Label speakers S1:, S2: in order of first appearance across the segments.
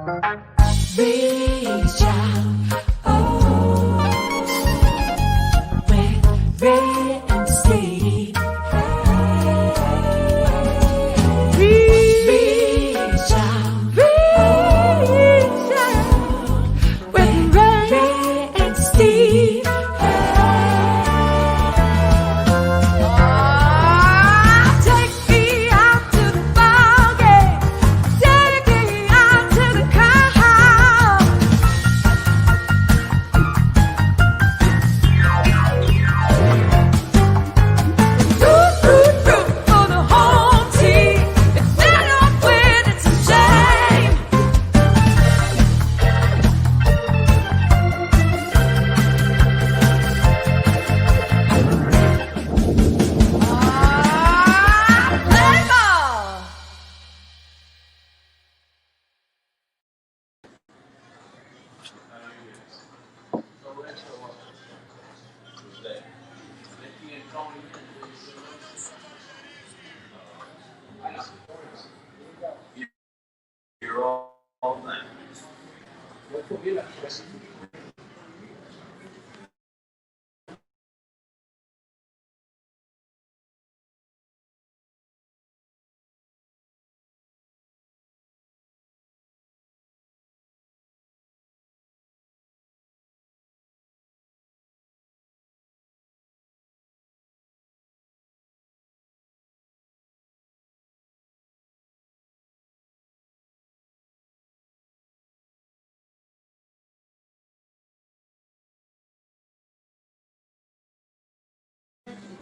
S1: Reach out, oh, with Ray and Steve. Reach out, with Ray and Steve. Take me out to the ball game. Take me out to the car. Root for the home team. If they don't win, it's a shame. Play ball.
S2: You're all done.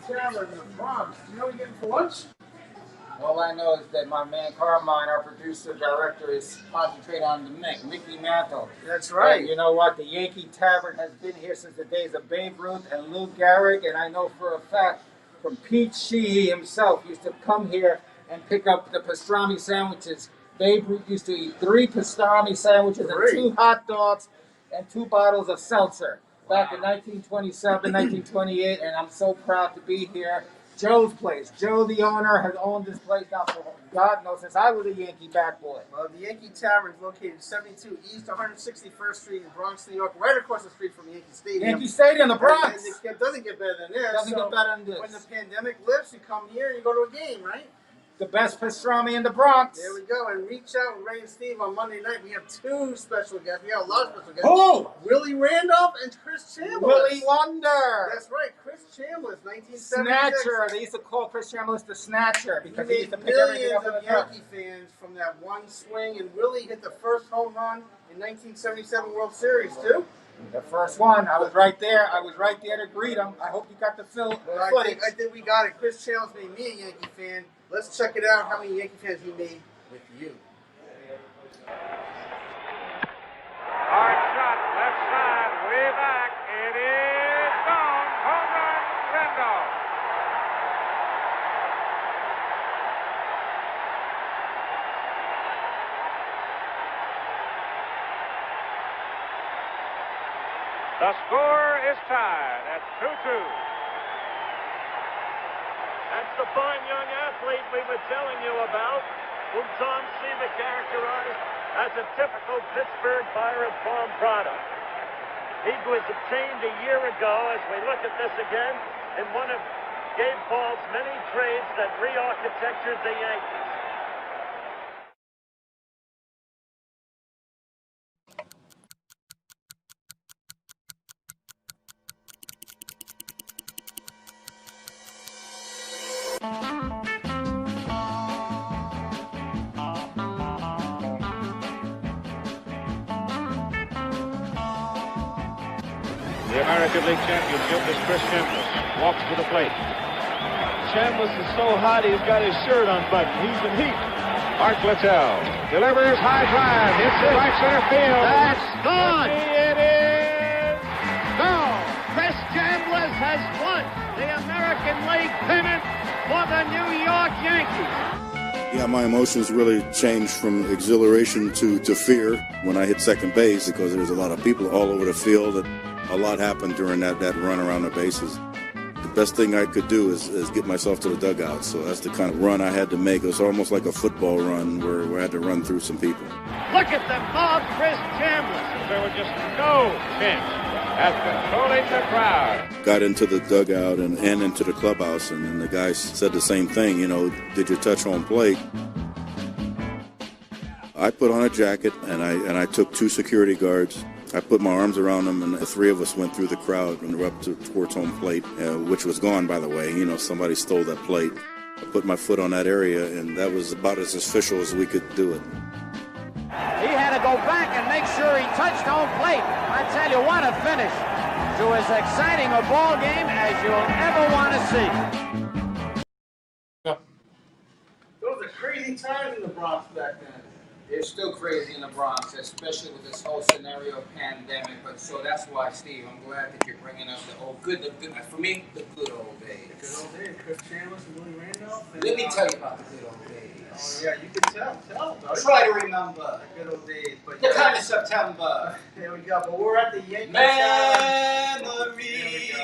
S3: Chandler in the Bronx. Do you know what you're getting for lunch?
S4: All I know is that my man Carmine, our producer director, is concentrating on the Mickey Mantle.
S3: That's right.
S4: And you know what? The Yankee Tavern has been here since the days of Babe Ruth and Lou Gehrig, and I know for a fact from Pete Sheehy himself used to come here and pick up the pastrami sandwiches. Babe Ruth used to eat 3 pastrami sandwiches and 2 hot dogs and 2 bottles of seltzer back in 1927, 1928, and I'm so proud to be here. Joe's place. Joe, the owner, has owned this place now for God knows since I was a Yankee bat boy.
S3: Well, the Yankee Tavern is located 72 East 161st Street in Bronx, New York, right across the street from Yankee Stadium.
S4: Yankee Stadium, the Bronx.
S3: And it doesn't get better than this.
S4: Doesn't get better than this.
S3: When the pandemic lifts, you come here and you go to a game, right?
S4: The best pastrami in the Bronx.
S3: There we go. And reach out with Ray and Steve on Monday night. We have 2 special guests. We have a lot of special guests.
S4: Who?
S3: Willie Randolph and Chris Chambliss.
S4: Willie Wonder.
S3: That's right. Chris Chambliss, 1976.
S4: Snatcher. They used to call Chris Chambliss the Snatcher because he
S3: He
S4: used to
S3: made
S4: pick everything
S3: millions
S4: up in
S3: of
S4: the truck.
S3: Yankee fans from that one swing, and Willie hit the first home run in 1977 World Series too.
S4: The first one. I was right there. I was right there to greet him. I hope you got the
S3: Well,
S4: footage.
S3: I think we got it. Chris Chambliss made me a Yankee fan. Let's check it out. How many Yankee fans he made with you?
S5: Hard shot, left side, way back. It is gone. Home run, Randolph. The score is tied at 2-2.
S6: That's the fine young athlete we were telling you about, whom Tom Seaver characterized as a typical Pittsburgh Pirate farm product. He was obtained a year ago, as we look at this again, in one of Gabe Paul's many trades that re-architectured the Yankees.
S5: The American League Championship is Chris Chambliss. Walks to the plate.
S6: Chambliss is so hot he's got his shirt unbuttoned. He's in heat.
S5: Art Littell delivers high drive. Hits it right center field.
S6: That's gone.
S5: It is gone.
S6: Chris Chambliss has won the American League pennant for the New York Yankees.
S7: Yeah, my emotions really changed from exhilaration to fear when I hit second base because there's a lot of people all over the field. A lot happened during that run around the bases. The best thing I could do is get myself to the dugout. So that's the kind of run I had to make. It was almost like a football run where I had to run through some people.
S5: Look at the mob, Chris Chambliss. There was just no chance at controlling the crowd.
S7: Got into the dugout and into the clubhouse, and then the guys said the same thing, you know, did you touch home plate? I put on a jacket, and I took 2 security guards. I put my arms around them, and the 3 of us went through the crowd and were up towards home plate, which was gone, by the way. You know, somebody stole that plate. I put my foot on that area, and that was about as official as we could do it.
S8: He had to go back and make sure he touched home plate. I tell you, what a finish to as exciting a ball game as you'll ever want to see.
S3: Those are crazy times in the Bronx back then.
S4: It's still crazy in the Bronx, especially with this whole scenario of pandemic. But so that's why, Steve, I'm glad that you're bringing up the old good, for me, the good old days.
S3: The good old days, Chris Chambliss and Willie Randolph.
S4: Let me tell you about the good old days.
S3: Oh yeah, you can tell about it.
S4: Try to remember
S3: The good old days. But
S4: the kind of September.
S3: There we go. But we're at the Yankee
S4: Memories.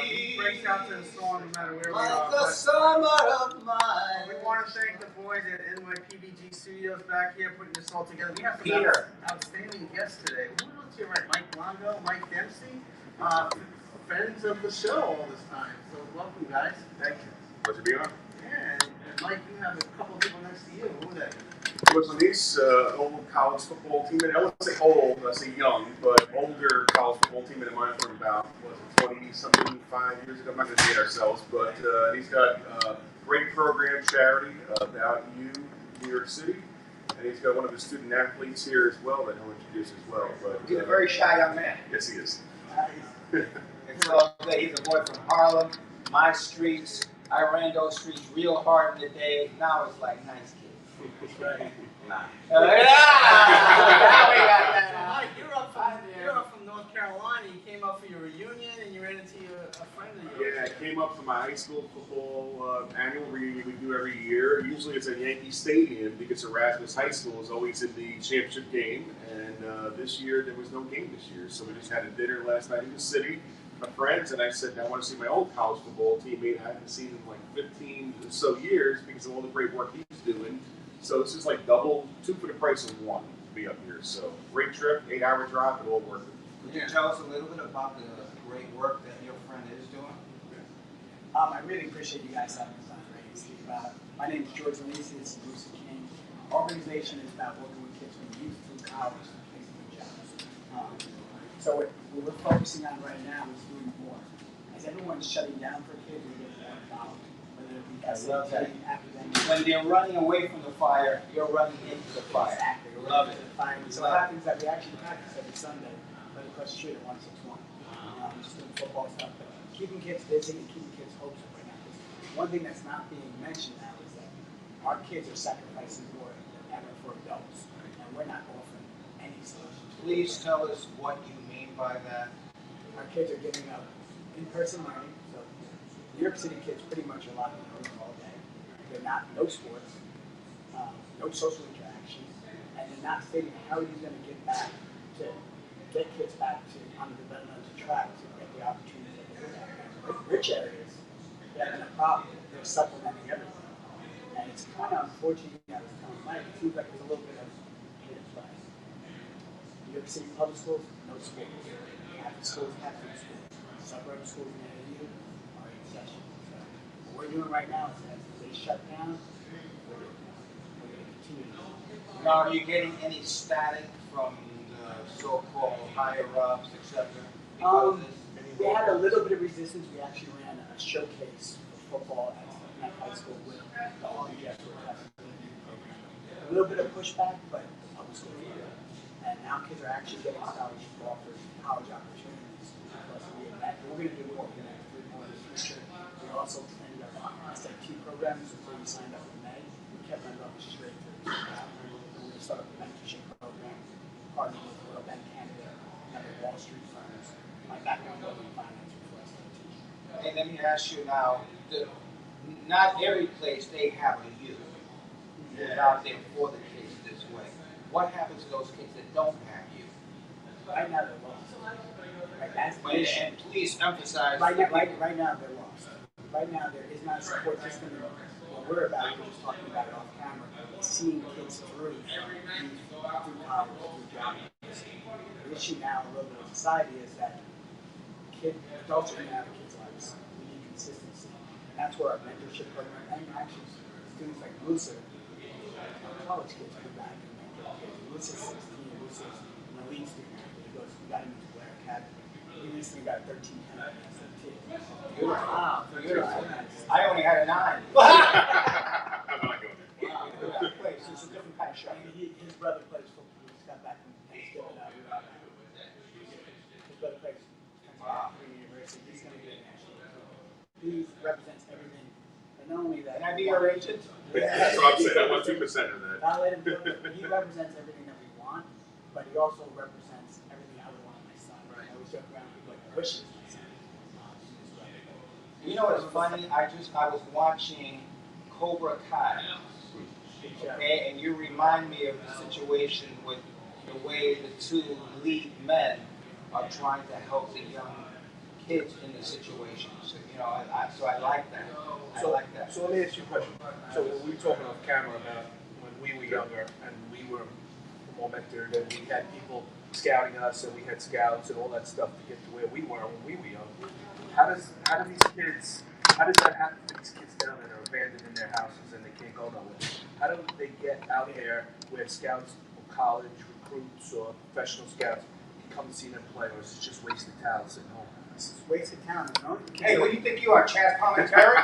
S3: He breaks out to the song no matter where we
S4: Like
S3: are.
S4: the
S3: But
S4: summer of mine.
S3: we want to thank the boys at NYPBG Studios back here putting this all together. We have some
S4: Peter.
S3: outstanding guests today. Who else here? Right, Mike Longo, Mike Dempsey, friends of the show all this time. So welcome, guys. Thank you.
S9: Pleasure being on.
S3: Yeah, and Mike, you have a couple of people next to you. Who are they?
S9: George Lanise, old college football teammate. I wouldn't say old, I say young, but older college football teammate of mine from about, 20-something, 5 years ago. I'm not going to date ourselves, but he's got a great program, charity, out in New York City. And he's got one of his student athletes here as well that he'll introduce as well. But
S4: He's a very shy young man.
S9: yes, he is.
S4: It's all good. He's a boy from Harlem, my streets. I ran those streets real hard in the day. Now it's like nice kids. Nah.
S3: So Mike, you're up from North Carolina. You came up for your reunion, and you ran into a friend of yours.
S9: Yeah, I came up for my high school football annual reunion we do every year. Usually it's at Yankee Stadium because Erasmus High School is always in the championship game. And this year there was no game this year, so we just had a dinner last night in the city. My friends, and I said, I want to see my old college football teammate. I haven't seen him in like 15 or so years because of all the great work he's doing. So this is like double, 2 for the price of 1 to be up here. So great trip, 8-hour drive, but all worth it.
S4: Could you tell us a little bit about the great work that your friend is doing?
S10: I really appreciate you guys having us on Radio Steve. My name is George Lanise, this is Bruce King. Our organization is about working with kids from youth through college to placement jobs. So what we're focusing on right now is doing more. As everyone's shutting down for kids, we get more involved. Whether it be SAT, academic.
S4: When they're running away from the fire, you're running into the fire.
S10: Exactly. We're
S4: Love
S10: running
S4: it.
S10: into the fire. So it happens that we actually practice every Sunday, right across the street at 161. Just doing football stuff, but keeping kids busy and keeping kids hopeful right now. One thing that's not being mentioned now is that our kids are sacrificing more than ever for adults, and we're not offering any solutions.
S4: Please tell us what you mean by that.
S10: Our kids are giving up in-person learning, so New York City kids pretty much are locked in the room all day. They're not, no sports, no social interaction, and they're not thinking, how are you going to get back to get kids back to on the developmental track to get the opportunity to do that. Like rich areas, they're having a problem. They're supplementing everything. And it's kind of unfortunate. I was telling Mike, it seems like there's a little bit of hate and bias. New York City public schools, no schools. Catholic schools, Catholic schools. Suburban schools in the AU are in session. So what we're doing right now is as they shut down, we're going to continue to do.
S4: Now, are you getting any static from the so-called higher-ups, etc.?
S10: We had a little bit of resistance. We actually ran a showcase for football at high school with the Harlem Jets were testing the program. A little bit of pushback, but the public school was good. And now kids are actually getting scholarship offers, college opportunities. Plus we're going to do more. We're going to do more in the future. We also ended our SAT programs before we signed up in May. We kept them up straight through. We're going to start a mentorship program, partnering with Royal Bank Canada, and the Wall Street firms. My background was in finance before I started teaching.
S4: Hey, let me ask you now, not every place they have a youth who's out there for the kids this way. What happens to those kids that don't have you?
S10: Right now they're lost. Right, that's the issue.
S4: And please emphasize.
S10: Right now they're lost. right now there is not a support system. And what we're about, we're just talking about it off camera, seeing kids through college, through jobs. The issue now in local society is that adults are in and out of kids' lives. We need consistency. And that's where our mentorship program, and actually students like Musa, college kids come back and mentor kids. Musa's 16, Musa's an elite student. He goes, we got him into Blair Academy. He recently got 13 10 SAT.
S4: Wow, beautiful. I only had a 9.
S9: I'm not going there.
S10: Wow.
S4: It's just a different kind of show.
S10: His brother plays football. He just got back from Thanksgiving. His brother plays Pennsylvania University. He's going to be a national. He represents everything. And not only that.
S4: Can I be your agent?
S9: That's what I'm saying. I want 2% of that.
S10: I'll let him do it. He represents everything that we want, but he also represents everything I would want in my son. Right. I always joke around with people like, I wish he was my son.
S4: You know what's funny? I was watching Cobra Kai. Okay, and you remind me of the situation with the way the two lead men are trying to help the young kids in the situation. So, you know, so I like that. I like that.
S11: So let me ask you a question. So we were talking off camera about when we were younger and we were more mentored and we had people scouting us and we had scouts and all that stuff to get to where we were when we were young. How does that happen to these kids down that are abandoned in their houses and they can't go nowhere? How do they get out there where scouts or college recruits or professional scouts can come and see them play, or is it just wasted talent sitting home?
S10: It's wasted talent, you know?
S4: Hey, who do you think you are, Chaz Palminteri?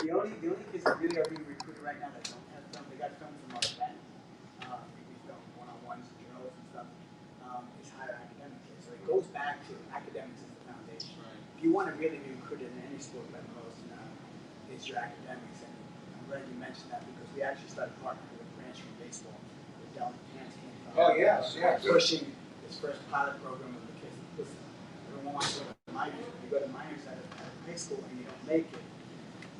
S10: The only kids that really are being recruited right now that don't have film, they got film from our event. We film one-on-ones, drills and stuff. Is higher academic kids. So it goes back to academics as the foundation. If you want to really be recruited in any sport, let most it's your academics. And I'm glad you mentioned that because we actually started partnering with Branch from Baseball. With Dylan Hanskin.
S4: Oh, yes, yes.
S10: Pushing this first pilot program with the kids. Listen, everyone wants to go to minors. If you go to minors at a high school and you don't make it,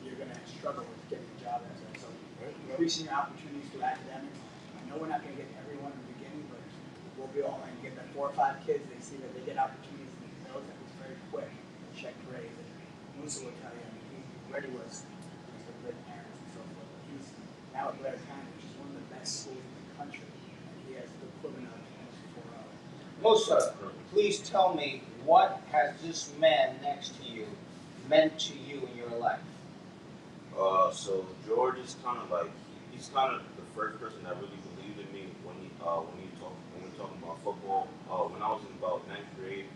S10: you're going to struggle with getting a job as that. So increasing your opportunities through academics. I know we're not going to get everyone in the beginning, but we'll be all and get that 4 or 5 kids. They see that they get opportunities and they know that it's very quick. Check grades. And Musa will tell you, I mean, he already was for good parents and so forth. But he's now at Blair Academy, which is one of the best schools in the country. And he has the equivalent of
S4: Musa, please tell me, what has this man next to you meant to you in your life?
S12: So George is kind of like, he's kind of the first person that really believed in me when we were talking about football. When I was in about 9th grade,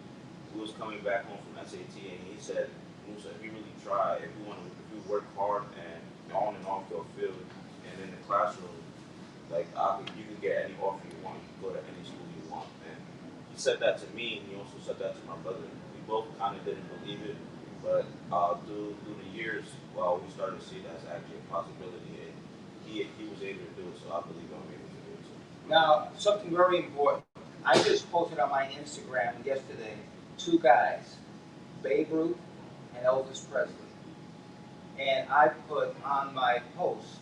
S12: we was coming back home from SAT and he said, Musa, if you really try, if you work hard and on and off your field and in the classroom, like you can get any offer you want, you can go to any school you want. And he said that to me and he also said that to my brother. We both kind of didn't believe it, but through the years, we started to see that as actually a possibility, and he was able to do it, so I believe I'm able to do it too.
S4: Now, something very important. I just posted on my Instagram yesterday 2 guys, Babe Ruth and Elvis Presley. And I put on my post,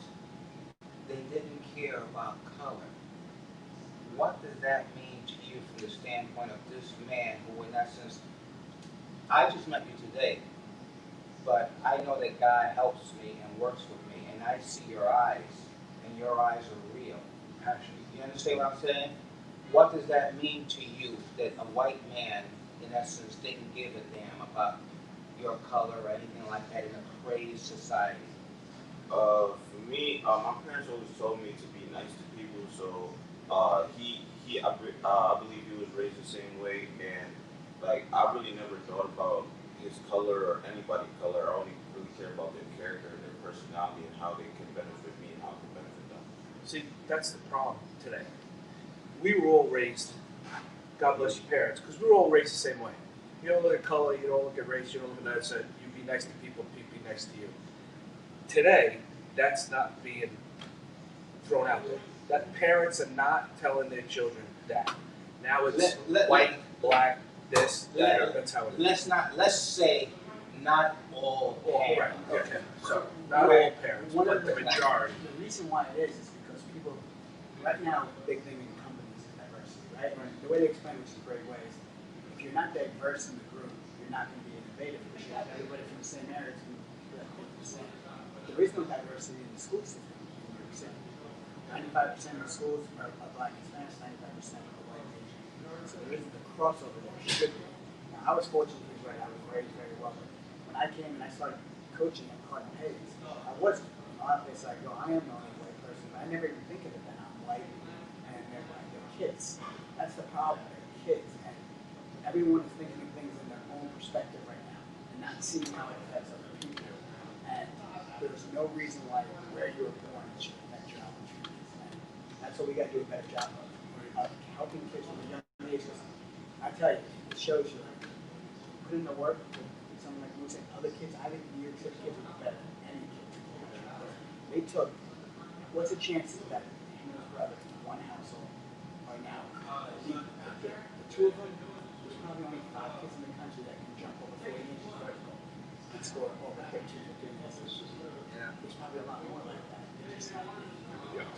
S4: they didn't care about color. What does that mean to you from the standpoint of this man who, in essence, I just met you today, but I know that God helps me and works with me, and I see your eyes, and your eyes are real, passionate. You understand what I'm saying? What does that mean to you that a white man, in essence, didn't give a damn about your color or anything like that in a crazed society?
S12: For me, my parents always told me to be nice to people, so I believe he was raised the same way, and like I really never thought about his color or anybody's color. I only really care about their character, their personality, and how they can benefit me and how I can benefit them.
S11: See, that's the problem today. We were all raised, God bless your parents, because we were all raised the same way. You don't look at color, you don't look at race, you don't look at that, so you be nice to people, people be nice to you. Today, that's not being thrown out there. That parents are not telling their children that. Now it's white, black, this, that, that's how it is.
S4: Let's say not all parents.
S11: Right, okay. So, not all parents,
S10: One
S11: but
S10: of
S11: the majority.
S10: The reason why it is because people, right now, the big thing in companies is diversity, right? The way they explain it, which is a great way, is if you're not diverse in the group, you're not going to be in the innovative. We should have everybody from the same area to be the same. There is no diversity in the school system in New York City. 95% of the schools are black and Spanish, 95% are white and Asian. So there isn't the crossover there. It should be. Now, I was fortunate to be right. I was raised very well. But when I came and I started coaching at Cardinal Hayes, I was a lot of places I go, I am the only white person, but I never even think of it that I'm white and they're kids. That's the problem. They're kids. And everyone is thinking of things in their own perspective right now and not seeing how it affects other people. And there's no reason why where you were born should affect your opportunities. And that's what we got to do a better job of helping kids from a young age. I tell you, it shows you, like, put in the work with someone like Moose and other kids. I think New York City kids are better than any kid. They took, what's the chances that him and his brother in one household right now, the two of them, there's probably only 5 kids in the country that can jump over 40 inches vertical and score over 13 or 15 assists.
S3: Yeah.
S10: There's probably a lot more like that.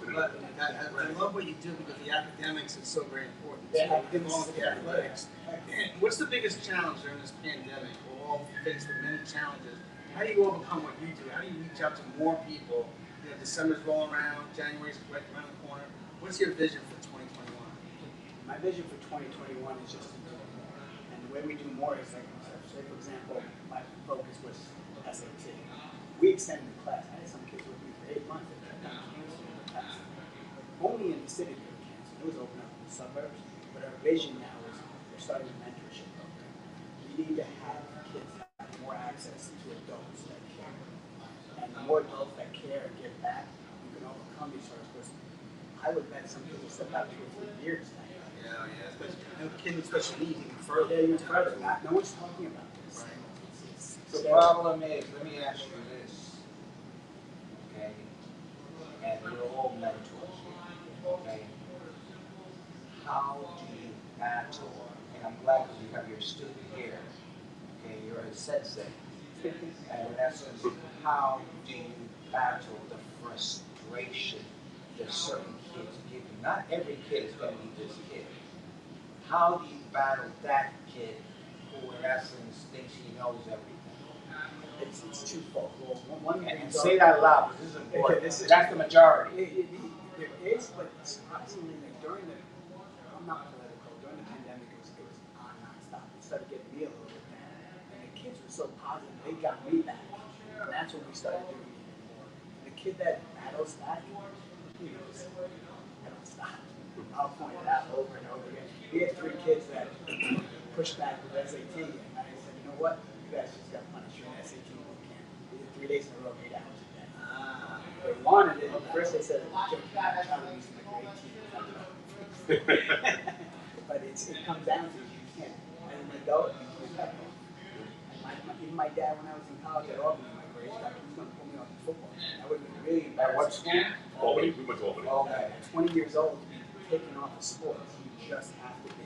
S3: But I love what you do because the academics is so very important.
S10: Yeah,
S3: So along with the athletics. And what's the biggest challenge during this pandemic? We're all faced with many challenges. How do you overcome what you do? How do you reach out to more people? You know, December's rolling around, January's right around the corner. What's your vision for 2021?
S10: My vision for 2021 is just to do more. And the way we do more is, like, say for example, my focus was SAT. We extended the class. I had some kids with me for 8 months that had done cancer in the past. Only in the city they were cancer. It was open up in the suburbs. But our vision now is we're starting a mentorship program. We need to have kids have more access to adults that care. And the more adults that care and give back, you can overcome these hurdles. Because I would bet some kids will step out 2 or 3 years now.
S3: Yeah, especially kids with special needs even further.
S10: Yeah, even further. No one's talking about this.
S4: Right. The problem is, let me ask you this, okay? And we're all mentors, okay? How do you battle? And I'm glad that you have your student here, okay? You're a sensei. And in essence, how do you battle the frustration that certain kids give you? Not every kid is going to be this kid. How do you battle that kid who, in essence, thinks he knows everything?
S10: It's twofold. Well, one thing
S4: And say that loud, this is important. That's the majority.
S10: There is, but surprisingly, like during the, I'm not political, during the pandemic, it was on nonstop. It started getting me a little bit down. And the kids were so positive, they got me back. And that's when we started doing even more. The kid that battles that, he knows, I don't stop. I'll point it out over and over again. We had 3 kids that pushed back with SAT, and I said, you know what? You guys just got punished. You're in SAT boot camp. We did 3 days in a row, 8 hours a day. They wanted it. First they said, "Jim, I'm trying to use the grade team." But it comes down to you can't. And when you go, you can't back off. And even my dad, when I was in college at Albany, my grades got, he was going to pull me off the football team. That would have been really
S4: At what
S10: embarrassing.
S4: school?
S9: Albany, we went to Albany.
S4: Okay.
S10: At 20 years old, taking off the sports, you just have to be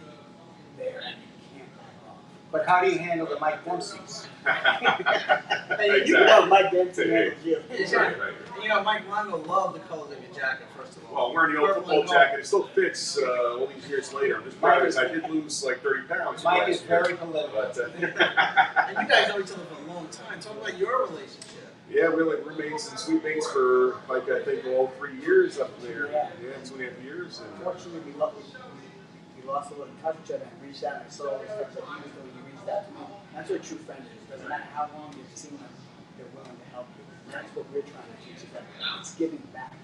S10: there and you can't back off.
S4: But how do you handle the Mike Dempseys?
S10: Hey, you know Mike Dempsey handles you.
S3: Right. You know, Mike Longo loved the colors of your jacket, first of all.
S9: Well, I'm wearing the old
S3: Purple
S9: football
S3: and gold.
S9: jacket. It still fits all these years later. I'm just proud because I did lose like 30 pounds.
S4: Mike
S9: last
S4: is
S9: year.
S4: very political.
S9: But,
S3: And you guys know each other for a long time. Talk about your relationship.
S9: yeah, we were like roommates and sweet mates for like I think all 3 years up there.
S10: Yeah.
S9: 2.5 years. And,
S10: Fortunately, we lost a little touch each other and reached out and I saw all the stuff that he was doing. He reached out to me. That's what a true friend is. Doesn't matter how long you've seen them, they're willing to help you. And that's what we're trying to teach is that it's giving back.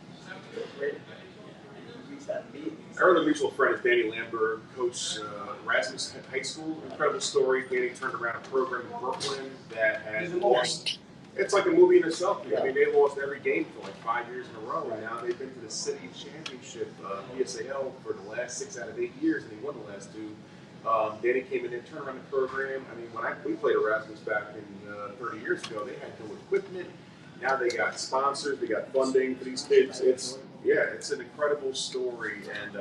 S10: It's great. And he reached out to me.
S9: our other mutual friend is Danny Lambert, coach Erasmus High School. Incredible story. Danny turned around a program in Brooklyn that had lost. It's like a movie in itself. I mean, they lost every game for like 5 years in a row, and now they've been to the city championship, PSAL, for the last 6 out of 8 years, and he won the last 2. Danny came in and turned around the program. I mean, when we played Erasmus back in 30 years ago, they had no equipment. Now they got sponsors, they got funding for these kids. It's an incredible story, and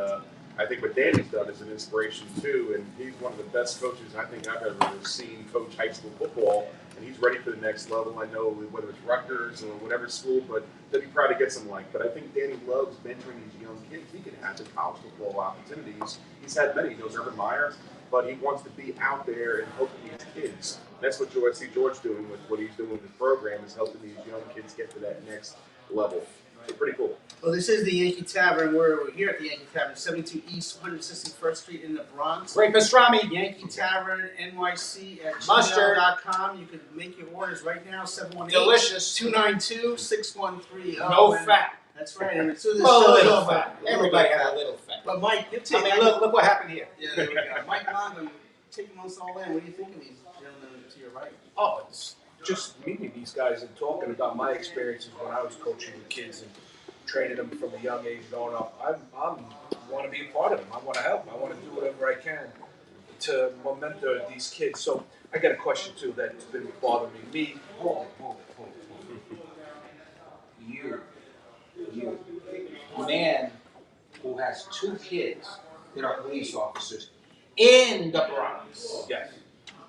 S9: I think what Danny's done is an inspiration too. And he's one of the best coaches I think I've ever seen coach high school football. And he's ready for the next level. I know whether it's Rutgers or whatever school, but they'd be proud to get some like. But I think Danny loves mentoring these young kids. He can have the college football opportunities. He's had many. He knows Urban Meyer. but he wants to be out there and helping these kids. That's what I see George doing with what he's doing with his program, is helping these young kids get to that next level. So pretty cool.
S3: Well, this is the Yankee Tavern. We're here at the Yankee Tavern, 72 East 161st Street in the Bronx.
S4: Great pastrami.
S3: Yankee Tavern NYC at
S4: Mustard.
S3: gmail.com. You can make your orders right now. 718
S4: Delicious.
S3: 292 6130.
S4: No fat.
S3: That's right. And so
S4: Well, a little fat. Everybody has a little fat.
S3: But Mike, you
S4: I
S3: take.
S4: mean, look what happened here.
S3: Yeah, there we go. Mike Longman, taking us all in. What do you think of these gentlemen to your right?
S11: Oh, it's just meeting these guys and talking about my experiences when I was coaching with kids and training them from a young age going up. I want to be a part of them. I want to help. I want to do whatever I can to mentor these kids. So I got a question too that's been bothering me.
S13: You, man who has 2 kids that are police officers in the Bronx.
S11: Yes.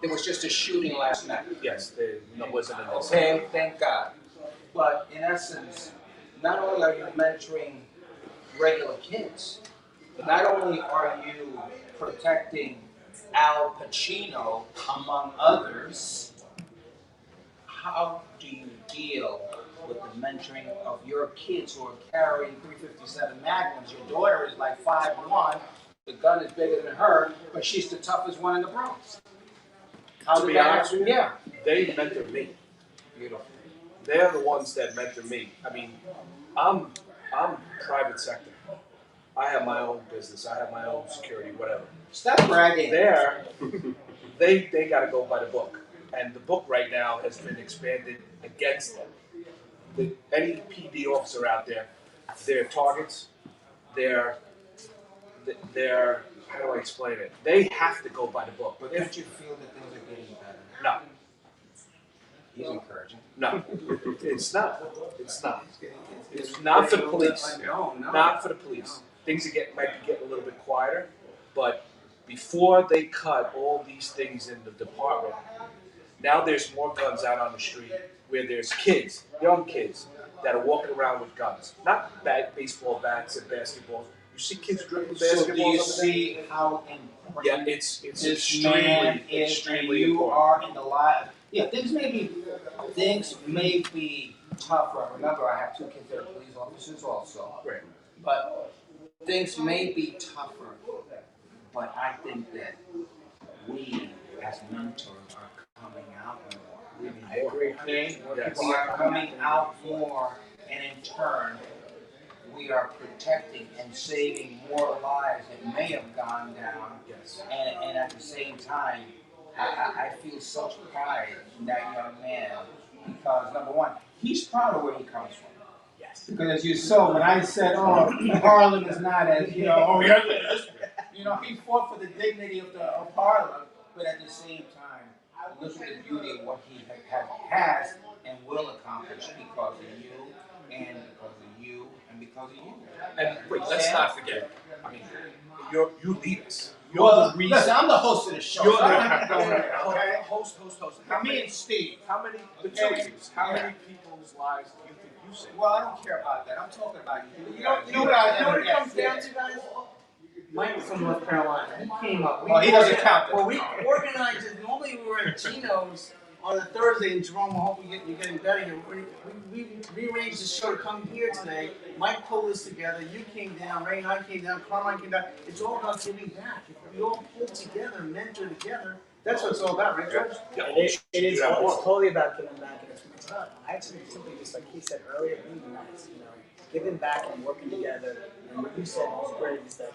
S13: There was just a shooting last night.
S11: Yes, there wasn't an
S13: Okay, thank God. But in essence, not only are you mentoring regular kids, but not only are you protecting Al Pacino, among others, how do you deal with the mentoring of your kids who are carrying .357 Magnums? Your daughter is like 5'1", the gun is bigger than her, but she's the toughest one in the Bronx. How
S11: To be
S13: did that
S11: honest with
S13: happen?
S11: you,
S13: Yeah.
S11: they mentor me.
S13: Beautiful.
S11: They're the ones that mentor me. I mean, I'm private sector. I have my own business. I have my own security, whatever.
S13: Stop bragging.
S11: They got to go by the book, and the book right now has been expanded against them. Any PD officer out there, their targets, their how do I explain it? They have to go by the book.
S13: But don't you feel that things are getting better?
S11: No.
S13: He's encouraging.
S11: No, it's not. It's not. It's not for the police.
S3: No.
S11: Not for the police. Things might be getting a little bit quieter, but before they cut all these things in the department, now there's more guns out on the street where there's kids, young kids, that are walking around with guns. Not baseball bats and basketballs. You see kids dribbling basketballs.
S13: So do you see how important
S11: Yeah, it's
S13: this
S11: extremely,
S13: man is,
S11: extremely
S13: and you
S11: important.
S13: are in the life? Yeah, things may be tougher. Remember, I have 2 kids that are police officers also.
S11: Right.
S13: But things may be tougher. But I think that we, as mentors, are coming out more.
S11: I agree.
S13: Okay?
S11: Yes.
S13: We are coming out more, and in turn, we are protecting and saving more lives that may have gone down.
S11: Yes.
S13: And at the same time, I feel such pride in that young man because, number one, he's proud of where he comes from.
S4: Yes. Because as you saw, when I said, Harlem is not as, yes, it is. He fought for the dignity of Harlem,
S13: But at the same time, look at the beauty of what he has and will accomplish because of you and because of you and because of you.
S11: And wait, let's not forget. I mean, you lead us. You're
S4: Well,
S11: the reason.
S4: listen, I'm the host of the show.
S11: You're
S4: so I don't have to go there, okay?
S11: Host.
S4: Now, me and Steve.
S11: How many? The two of you. How many people's lives do you think you saved?
S13: Well, I don't care about that. I'm talking about you.
S3: You know what it comes down to, guys? Mike from North Carolina, he came up.
S4: He doesn't count.
S3: Well, we organized it. Normally we were at Tino's on a Thursday, and Jerome, I hope you're getting better here. We rearranged the show to come here today. Mike pulled us together. You came down. Ray and I came down. Carmine came down. It's all about giving back. If we all pull together, mentor together, that's what it's all about, right, George?
S11: Yeah,
S10: It is
S11: that
S10: it's
S11: more.
S10: totally about giving back, and it's not actually simply just like he said earlier, being nice, giving back and working together. And what you said was great is that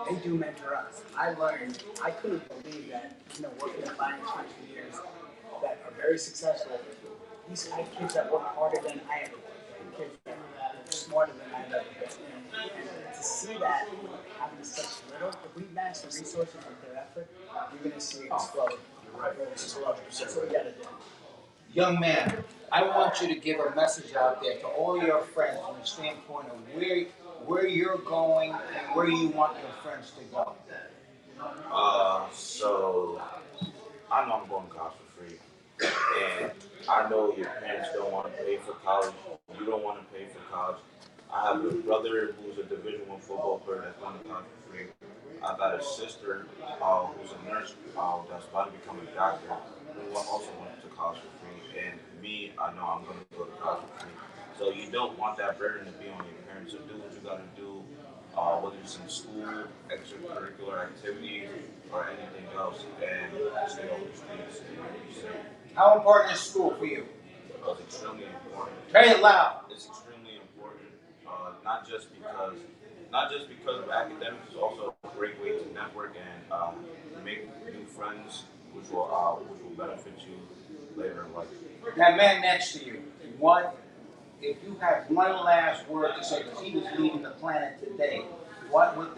S10: they do mentor us. I learned, I couldn't believe that, working in finance for 2 years, that are very successful. These have kids that work harder than I ever worked, kids that are smarter than I've ever been. And to see that having such little, if we match the resources with their effort, you're going to see it explode.
S11: You're right.
S10: That's what we got to do.
S13: Young man, I want you to give a message out there to all your friends from the standpoint of where you're going and where you want your friends to go.
S12: So I know I'm going to college for free, and I know your parents don't want to pay for college. You don't want to pay for college. I have a brother who's a Division I football player that's going to college for free. I got a sister who's a nurse that's about to become a doctor, who also went to college for free. And me, I know I'm going to go to college for free. So you don't want that burden to be on your parents. So do what you got to do, whether it's in school, extracurricular activities, or anything else, and stay off the streets.
S13: How important is school for you?
S12: It's extremely important.
S13: Say it loud.
S12: It's extremely important, not just because of academics. It's also a great way to network and make new friends, which will benefit you later in life.
S13: That man next to you, if you had one last word to say, because he was leaving the planet today, what would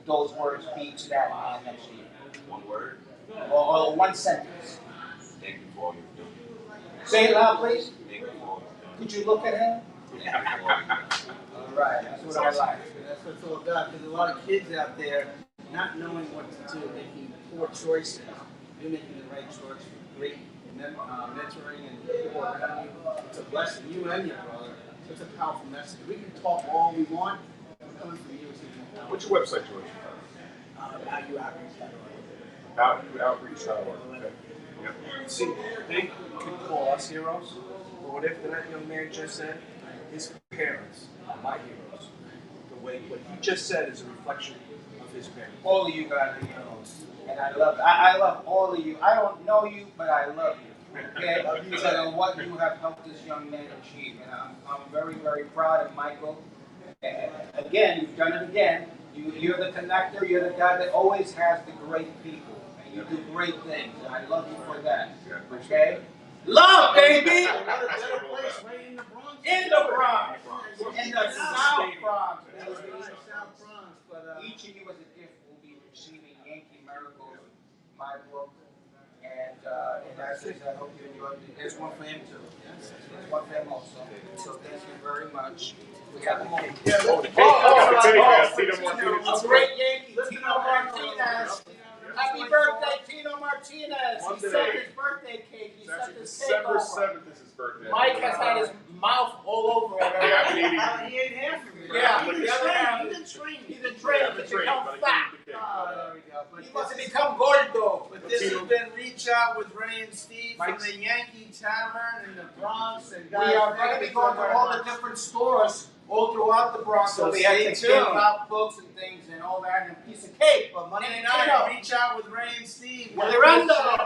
S13: those words be to that man next to you?
S12: One word?
S13: Or one sentence.
S12: Thank you for all you've done.
S13: Say it loud, please.
S12: Thank you for all you've done.
S13: Could you look at him?
S12: Thank you for all you've done.
S13: All right, that's what I like.
S3: That's what it's all about. Because a lot of kids out there not knowing what to do, making poor choices. You're making the right choice. Great mentoring and support around you. It's a blessing. You and your brother. So it's a powerful message. We can talk all we want. Coming from you is even powerful.
S9: What's your website, George? Outreach.org. Okay. Yep.
S11: See, they could call us heroes, but what if that young man just said, his parents are my heroes? What he just said is a reflection of his parents.
S13: All of you guys are heroes, and I love all of you. I don't know you, but I love you. Okay, because I know what you have helped this young man achieve, and I'm very, very proud of Michael. And again, you've done it again. You're the connector. You're the guy that always has the great people, and you do great things, and I love you for that. Okay, love, baby.
S3: Another better place right in the Bronx.
S13: In the Bronx, in the South Bronx.
S3: South Bronx, but
S13: Each of you as a gift will be receiving Yankee Miracles, my book, and that's it. I hope you enjoyed it. There's one for him too. There's one for him also. So thank you very much. We have the cake. A great Yankee, Tino Martinez. Happy birthday, Tino Martinez. He sent his birthday cake. He sent his cake
S9: December
S13: over.
S9: 7th is his birthday.
S13: Mike has had his mouth all over it.
S9: Yeah, I've been eating.
S3: he ate half of it.
S13: Yeah,
S3: He's
S13: the other half.
S3: been trained.
S13: He's been trained to become fat.
S3: Oh, there we go. But
S13: He wants to become gordo.
S3: But this has been Reach Out with Ray and Steve from the Yankee Tavern in the Bronx. And
S13: We are going to be going to all the different stores all throughout the Bronx.
S3: So
S13: So we have
S3: stay
S13: to
S3: tuned.
S13: give out books and things and all that and a piece of cake.
S3: But Monday
S13: And,
S3: night,
S13: you know,
S3: Reach Out with Ray and Steve.
S13: Miranda.